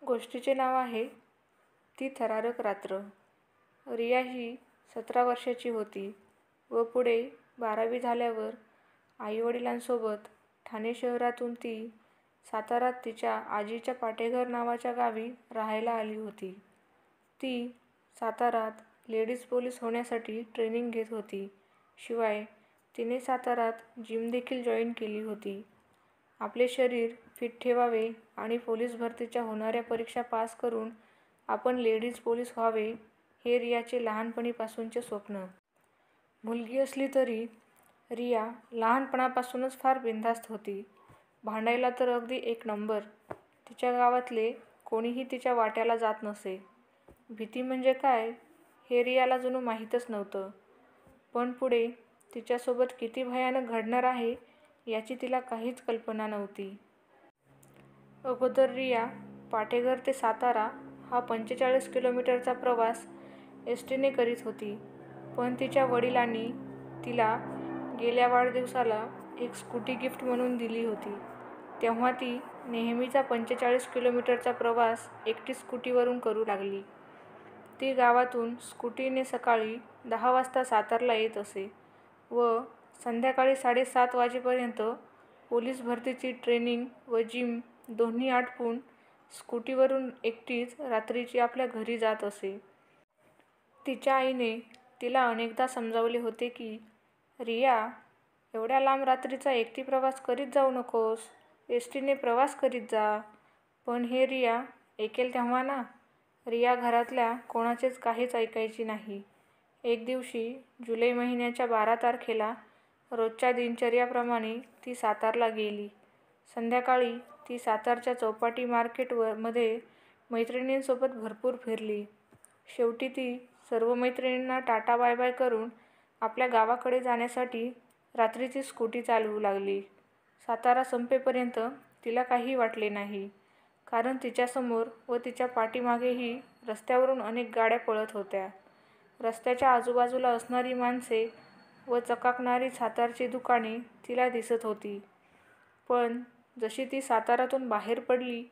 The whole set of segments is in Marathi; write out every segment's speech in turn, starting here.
गोष्टीचे नाव आहे ती थरारक रात्र. रिया ही 17 वर्षाची होती व पुढे 12वी झाल्यावर आईवडिलांसोबत ठाणे शहरातून ती सातारात तिच्या आजीच्या पाटेघर नावाच्या गावी राहायला आली होती. ती सातारात लेडीज पोलीस होण्यासाठी ट्रेनिंग घेत होती. शिवाय तिने सातारात जिम देखील जॉईन केली होती. आपले शरीर फिट ठेवावे आणि पोलीस भरतीच्या होणाऱ्या परीक्षा पास करून आपण लेडीज पोलीस व्हावे हे रियाचे लहानपणीपासूनचे स्वप्न. मुलगी असली तरी रिया लहानपणापासूनच फार बिनधास्त होती. भांडायला तर अगदी एक नंबर. तिच्या गावातले कोणीही तिच्या वाट्याला जात नसे. भीती म्हणजे काय हे रियाला जणू माहीतच नव्हतं. पण पुढे तिच्यासोबत किती भयानक घडणार आहे याची तिला काहीच कल्पना नव्हती. अगोदर रिया पाटेघर ते सातारा हा 45 किलोमीटरचा प्रवास एसटीने करीत होती. पण तिच्या वडिलांनी तिला गेल्या वाढदिवसाला एक स्कूटी गिफ्ट म्हणून दिली होती. तेव्हा ती नेहमीचा 45 किलोमीटरचा प्रवास एकटी स्कूटीवरून करू लागली. ती गावातून स्कूटीने सकाळी 10 वाजता सातारला येत असे व संध्याकाळी 7:30 वाजेपर्यंत पोलीस भरतीची ट्रेनिंग व जिम दोन्ही आटपून स्कूटीवरून एकटीच रात्रीची आपल्या घरी जात असे. तिच्या आईने तिला अनेकदा समजावले होते की, रिया, एवढ्या लांब रात्रीचा एकटी प्रवास करीत जाऊ नकोस, एसटीने प्रवास करीत जा. पण हे रिया ऐकेल तेव्हा ना? रिया घरातल्या कोणाचेच काहीच ऐकायची नाही. एक दिवशी जुलै महिन्याच्या 12 तारखेला रोजच्या दिनचर्याप्रमाणे ती सातारला गेली. संध्याकाळी ती सातारच्या चौपाटी मार्केटमध्ये मैत्रिणींसोबत भरपूर फिरली. शेवटी ती सर्व मैत्रिणींना टाटा बाय बाय करून आपल्या गावाकडे जाण्यासाठी रात्रीची स्कूटी चालवू लागली. सातारा संपेपर्यंत तिला काही वाटले नाही, कारण तिच्यासमोर व तिच्या पाठीमागेही रस्त्यावरून अनेक गाड्या पळत होत्या. रस्त्याच्या आजूबाजूला असणारी माणसे व चकाकणारी सातारची दुकाने तिला दिसत होती. पण जशी ती सातारातून बाहेर पडली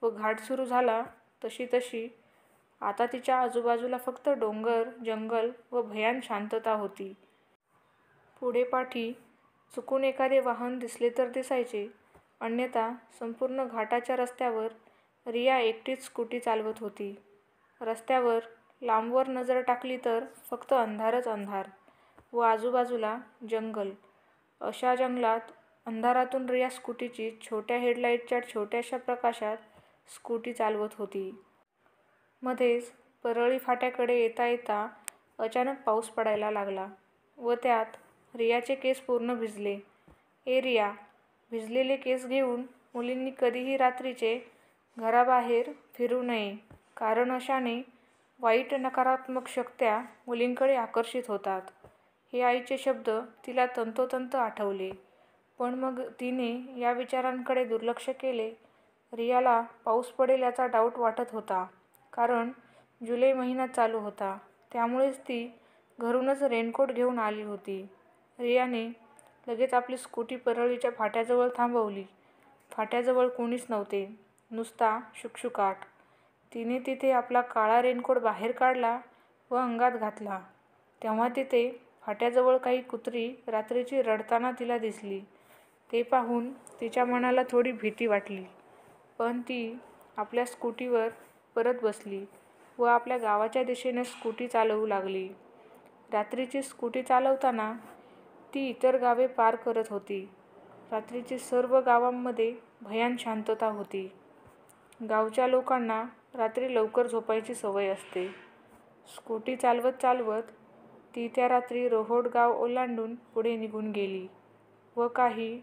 व घाट सुरू झाला तशी तशी आता तिच्या आजूबाजूला फक्त डोंगर, जंगल व भयान शांतता होती. पुढे पाठी चुकून एखादे वाहन दिसले तर दिसायचे, अन्यथा संपूर्ण घाटाच्या रस्त्यावर रिया एकटीच स्कूटी चालवत होती. रस्त्यावर लांबवर नजर टाकली तर फक्त अंधारच अंधार व आजूबाजूला जंगल. अशा जंगलात अंधारातून रिया स्कूटीची छोट्या हेडलाईटच्या छोट्याशा प्रकाशात स्कूटी चालवत होती. मध्येच परळी फाट्याकडे येता येता अचानक पाऊस पडायला लागला व त्यात रियाचे केस पूर्ण भिजले. रिया, भिजलेले केस घेऊन मुलींनी कधीही रात्रीचे घराबाहेर फिरू नये, कारण अशाने वाईट नकारात्मक शक्त्या मुलींकडे आकर्षित होतात. हे आईचे शब्द तिला तंतोतंत आठवले. पण मग तिने या विचारांकडे दुर्लक्ष केले. रियाला पाऊस पडेल याचा डाऊट वाटत होता, कारण जुलै महिना चालू होता. त्यामुळेच ती घरूनच रेनकोट घेऊन आली होती. रियाने लगेच आपली स्कूटी परळीच्या फाट्याजवळ थांबवली. फाट्याजवळ कोणीच नव्हते, नुसता शुकशुकाट. तिने तिथे आपला काळा रेनकोट बाहेर काढला व अंगात घातला. तेव्हा तिथे फाट्याजवळ काही कुत्री रात्रीची रडताना तिला दिसली. ते पाहून तिच्या मनाला थोडी भीती वाटली. पण ती आपल्या स्कूटीवर परत बसली व आपल्या गावाच्या दिशेने स्कूटी चालवू लागली. रात्रीची स्कूटी चालवताना ती इतर गावे पार करत होती. रात्रीची सर्व गावांमध्ये भयान शांतता होती. गावच्या लोकांना रात्री लवकर झोपायची सवय असते. स्कूटी चालवत चालवत ती त्या रात्री रोहोड गाव ओलांडून पुढे निघून गेली व काही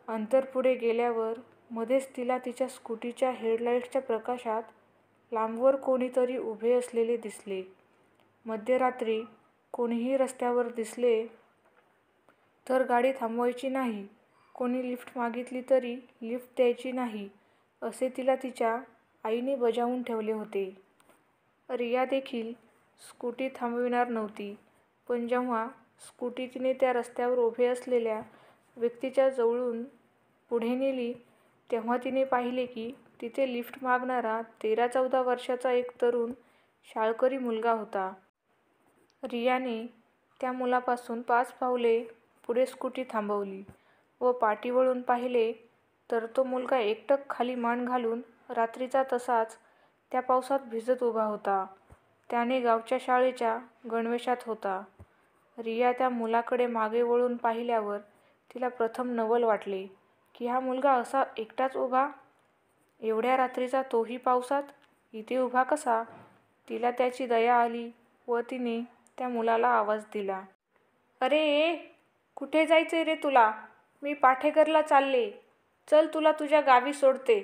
अंतर पुढे गेल्यावर मध्येच तिला तिच्या स्कूटीच्या हेडलाईटच्या प्रकाशात लांबवर कोणीतरी उभे असलेले दिसले. मध्यरात्री कोणीही रस्त्यावर दिसले तर गाडी थांबवायची नाही, कोणी लिफ्ट मागितली तरी लिफ्ट द्यायची नाही, असे तिला तिच्या आईने बजावून ठेवले होते. रिया देखील स्कूटी थांबविणार नव्हती. पण जेव्हा स्कूटी तिने त्या रस्त्यावर उभे असलेल्या व्यक्तीच्या जवळून पुढे नेली तेव्हा तिने पाहिले की तिथे लिफ्ट मागणारा 13-14 वर्षाचा एक तरुण शाळकरी मुलगा होता. रियाने त्या मुलापासून 5 पावले पुढे स्कूटी थांबवली व पाठी वळून पाहिले तर तो मुलगा एकटक खाली मान घालून रात्रीचा तसाच त्या पावसात भिजत उभा होता. त्याने गावच्या शाळेच्या गणवेशात होता. रिया त्या मुलाकडे मागे वळून पाहिल्यावर तिला प्रथम नवल वाटले की हा मुलगा असा एकटाच उभा, एवढ्या रात्रीचा तोही पावसात, इथे उभा कसा? तिला त्याची दया आली व तिने त्या मुलाला आवाज दिला. "अरे ए, कुठे जायचंय रे तुला? मी पाठेघरला चालले. चल तुला तुझ्या गावी सोडते."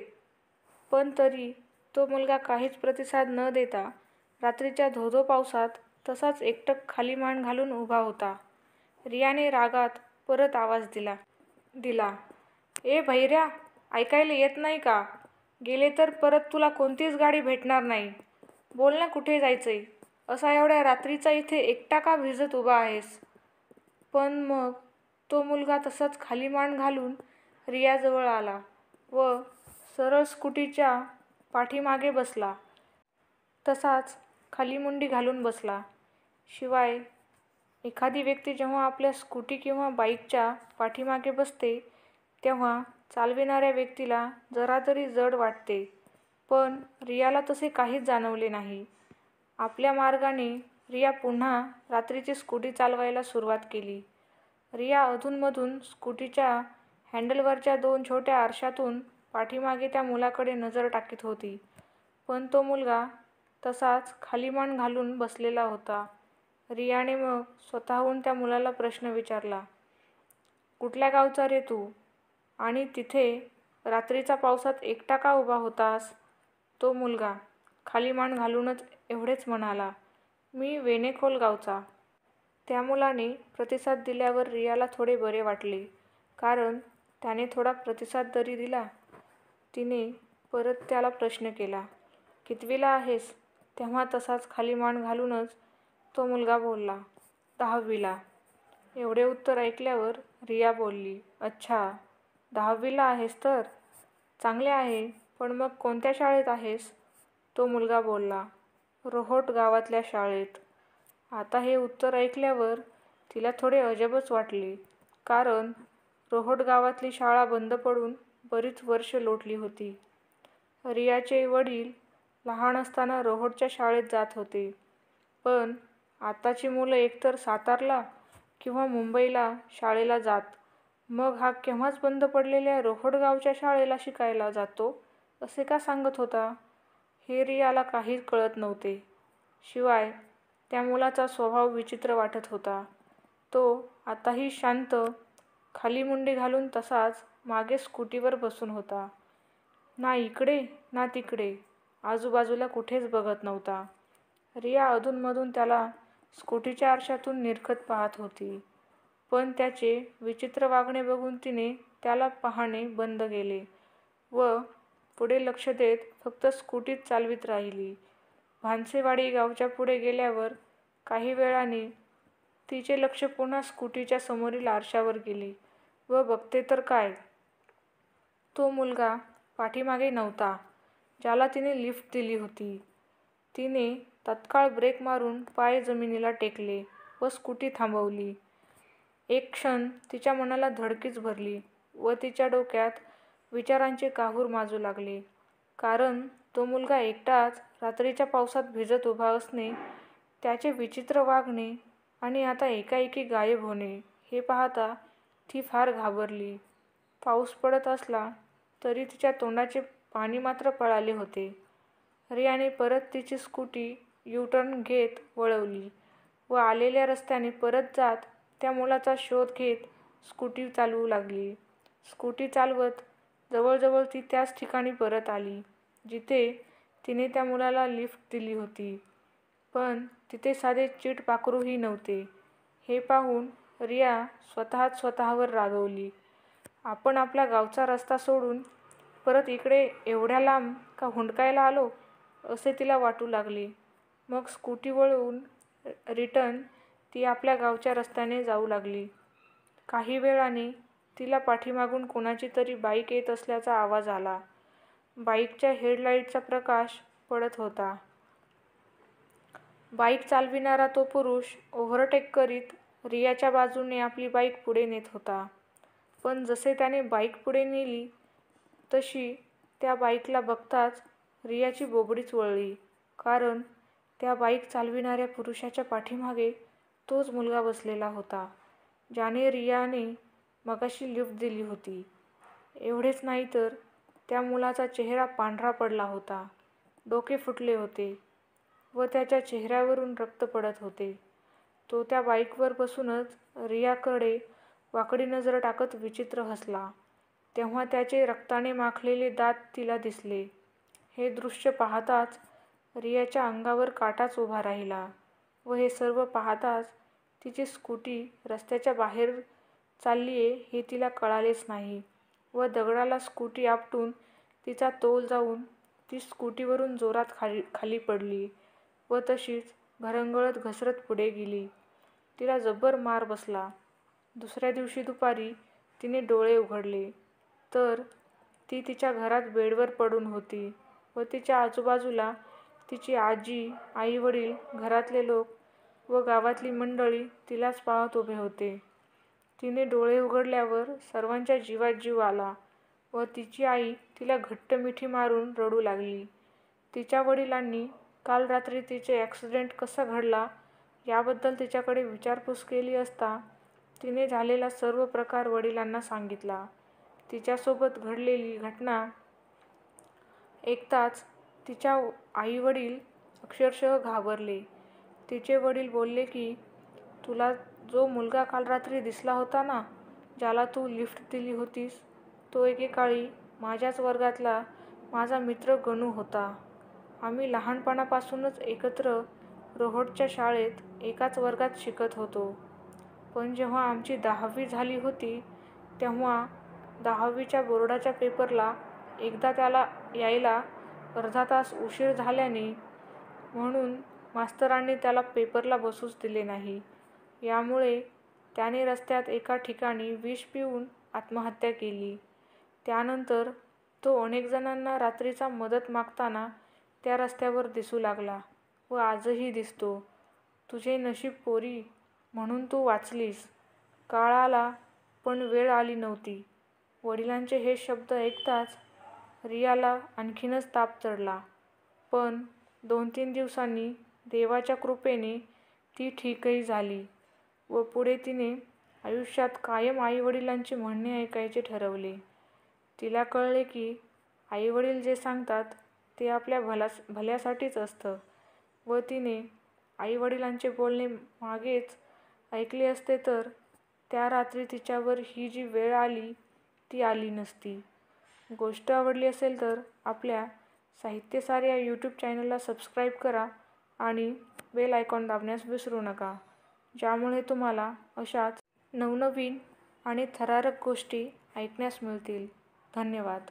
पण तरी तो मुलगा काहीच प्रतिसाद न देता रात्रीच्या धो-धो पावसात तसाच एकटक खाली मान घालून उभा होता. रियाने रागात परत आवाज दिला. "ए भैऱ्या, ऐकायला येत नाही का? गेले तर परत तुला कोणतीच गाडी भेटणार नाही. बोल ना कुठे जायचंय? असा एवढ्या रात्रीचा इथे एकटा का भिजत उभा आहेस?" पण मग तो मुलगा तसाच खाली मान घालून रियाजवळ आला व सरळ स्कूटीच्या पाठीमागे बसला. तसाच खाली मुंडी घालून बसला. शिवाय एखादी व्यक्ती जेव्हा आपल्या स्कूटी किंवा बाईकच्या पाठीमागे बसते तेव्हा चालविणाऱ्या व्यक्तीला जरा तरी जड वाटते. पण रियाला तसे काहीच जाणवले नाही. आपल्या मार्गाने रिया पुन्हा रात्रीची स्कूटी चालवायला सुरुवात केली. रिया अधूनमधून स्कूटीच्या हँडलवरच्या 2 छोट्या आरशातून पाठीमागे त्या मुलाकडे नजर टाकीत होती. पण तो मुलगा तसाच खाली मान घालून बसलेला होता. रियाने मग स्वतःहून त्या मुलाला प्रश्न विचारला, "कुठल्या गावचा रे तू? आणि तिथे रात्रीचा पावसात एकटा का उभा होतास?" तो मुलगा खाली मान घालूनच एवढेच म्हणाला, "मी वेणेखोल गावचा." त्या मुलाने प्रतिसाद दिल्यावर रियाला थोडे बरे वाटले, कारण त्याने थोडा प्रतिसाद तरी दिला. तिने परत त्याला प्रश्न केला, "कितवीला आहेस?" तेव्हा तसाच खाली मान घालूनच तो मुलगा बोलला, "10वीला." एवढे उत्तर ऐकल्यावर रिया बोलली, "अच्छा, 10वीला आहेस तर? चांगले आहे. पण मग कोणत्या शाळेत आहेस?" तो मुलगा बोलला, "रोहोट गावातल्या शाळेत." आता हे उत्तर ऐकल्यावर तिला थोडे अजबच वाटले, कारण रोहोट गावातली शाळा बंद पडून बरीच वर्षे लोटली होती. रियाचे वडील लहान असताना रोहोटच्या शाळेत जात होते. पण आताची मुलं एकतर सातारला किंवा मुंबईला शाळेला जात. मग हा केव्हाच बंद पडलेल्या रोहोट गावच्या शाळेला शिकायला जातो असे का सांगत होता? हे रियाला काहीच कळत नव्हते. शिवाय त्या मुलाचा स्वभाव विचित्र वाटत होता. तो आताही शांत, खाली मुंडी घालून तसाच मागे स्कूटीवर बसून होता. ना इकडे ना तिकडे, आजूबाजूला कुठेच बघत नव्हता. रिया अधूनमधून त्याला स्कूटीच्या आरशातून निरखत पाहत होती. पण त्याचे विचित्र वागणे बघून तिने त्याला पाहणे बंद केले व पुढे लक्ष देत फक्त स्कूटीच चालवीत राहिली. भानसेवाडी गावच्या पुढे गेल्यावर काही वेळाने तिचे लक्ष पुन्हा स्कूटीच्या समोरील आरशावर गेले व बघते तर काय, तो मुलगा पाठीमागे नव्हता, ज्याला तिने लिफ्ट दिली होती. तिने तत्काळ ब्रेक मारून पाय जमिनीला टेकले व स्कूटी थांबवली. एक क्षण तिच्या मनाला धडकीच भरली व तिच्या डोक्यात विचारांचे काहूर माजू लागले. कारण तो मुलगा एकटाच रात्रीच्या पावसात भिजत उभा असणे, त्याचे विचित्र वागणे आणि आता एकाएकी गायब होणे हे पाहता ती फार घाबरली. पाऊस पडत असला तरी तिच्या तोंडाचे पाणी मात्र पळाले होते. रियाने परत तिची स्कूटी यू-टर्न घेत वळवली व आलेल्या रस्त्याने परत जात त्या मुलाचा शोध घेत स्कूटी चालवू लागली. स्कूटी चालवत जवळजवळ ती त्याच ठिकाणी परत आली, जिथे तिने त्या मुलाला लिफ्ट दिली होती. पण तिथे साधे चीटपाखरूही नव्हते. हे पाहून रिया स्वतःच स्वतःवर रागावली. आपण आपला गावचा रस्ता सोडून परत इकडे एवढ्या लांब का हुंडकायला आलो, असे तिला वाटू लागले. मग स्कूटी वळवून रिटर्न ती आपल्या गावच्या रस्त्याने जाऊ लागली. काही वेळाने तिला पाठीमागून कोणाची तरी बाईक येत असल्याचा आवाज आला. बाईकच्या हेडलाईटचा प्रकाश पडत होता. बाईक चालविणारा तो पुरुष ओव्हरटेक करीत रियाच्या बाजूने आपली बाईक पुढे नेत होता. पण जसे त्याने बाईक पुढे नेली तशी त्या बाईकला बघताच रियाची बोबडीच वळली. कारण त्या बाईक चालविणाऱ्या पुरुषाच्या पाठीमागे तोच मुलगा बसलेला होता, ज्याने रियाने मगाशी लिफ्ट दिली होती. एवढेच नाही तर त्या मुलाचा चेहरा पांढरा पडला होता, डोके फुटले होते व त्याच्या चेहऱ्यावरून रक्त पडत होते. तो त्या बाईकवर बसूनच रियाकडे वाकडी नजर टाकत विचित्र हसला. तेव्हा त्याचे रक्ताने माखलेले दात तिला दिसले. हे दृश्य पाहताच रियाच्या अंगावर काटाच उभा राहिला व हे सर्व पाहताच तिची स्कूटी रस्त्याच्या बाहेर चाललीये हे तिला कळालेच नाही व दगडाला स्कूटी आपटून तिचा तोल जाऊन ती स्कूटीवरून जोरात खाली पडली व तशीच घरंगळत घसरत पुढे गेली. तिला जब्बर मार बसला. दुसऱ्या दिवशी दुपारी तिने डोळे उघडले तर ती तिच्या घरात बेडवर पडून होती व तिच्या आजूबाजूला तिची आजी, आई-वडील, घरातले लोक व गावातली मंडळी तिलाच पाहत उभे होते. तिने डोळे उघडल्यावर सर्वांच्या जीवात जीव आला व तिची आई तिला घट्ट मिठी मारून रडू लागली. तिच्या वडिलांनी काल रात्री तिचे ॲक्सिडेंट कसा घडला याबद्दल तिच्याकडे विचारपूस केली असता तिने झालेला सर्व प्रकार वडिलांना सांगितला. तिच्यासोबत घडलेली घटना ऐकताच तिच्या आई-वडील अक्षरशः घाबरले. तिचे वडील बोलले की तुला जो मुलगा काल रात्री दिसला होता ना, ज्याला तू लिफ्ट दिली होतीस, तो एकेकाळी माझ्याच वर्गातला माझा मित्र गणू होता. आम्ही लहानपणापासूनच एकत्र रोहोटच्या शाळेत एकाच वर्गात शिकत होतो. पण जेव्हा आमची 10वी झाली होती तेव्हा 10वीच्या बोर्डाच्या पेपरला एकदा त्याला यायला अर्धा तास उशीर झाल्याने म्हणून मास्तरांनी त्याला पेपरला बसूच दिले नाही. यामुळे त्याने रस्त्यात एका ठिकाणी विष पिऊन आत्महत्या केली. त्यानंतर तो अनेक जणांना रात्रीचा मदत मागताना त्या रस्त्यावर दिसू लागला व आजही दिसतो. तुझे नशीब पोरी, म्हणून तू वाचलीस. काळ आला पण वेळ आली नव्हती. वडिलांचे हे शब्द ऐकताच रियाला आणखीनच ताप चढला. पण 2-3 दिवसांनी देवाच्या कृपेने ती ठीकही झाली व पुढे तिने आयुष्यात कायम आई-वडिलांचे म्हणणे ऐकायचे ठरवले. तिला कळले की आई-वडील जे सांगतात ते आपल्या भल्यासाठीच असतं व तिने आई-वडिलांचे बोलणे मागेच ऐकले असते तर त्या रात्री तिच्यावर ही जी वेळ आली ती आली नसती. गोष्ट आवडली असेल तर आपल्या साहित्यसार या यूट्यूब चॅनलला सबस्क्राईब करा आणि बेल आयकॉन दाबण्यास विसरू नका, ज्यामुळे तुम्हाला अशाच नवनवीन आणि थरारक गोष्टी ऐकण्यास मिळतील. धन्यवाद.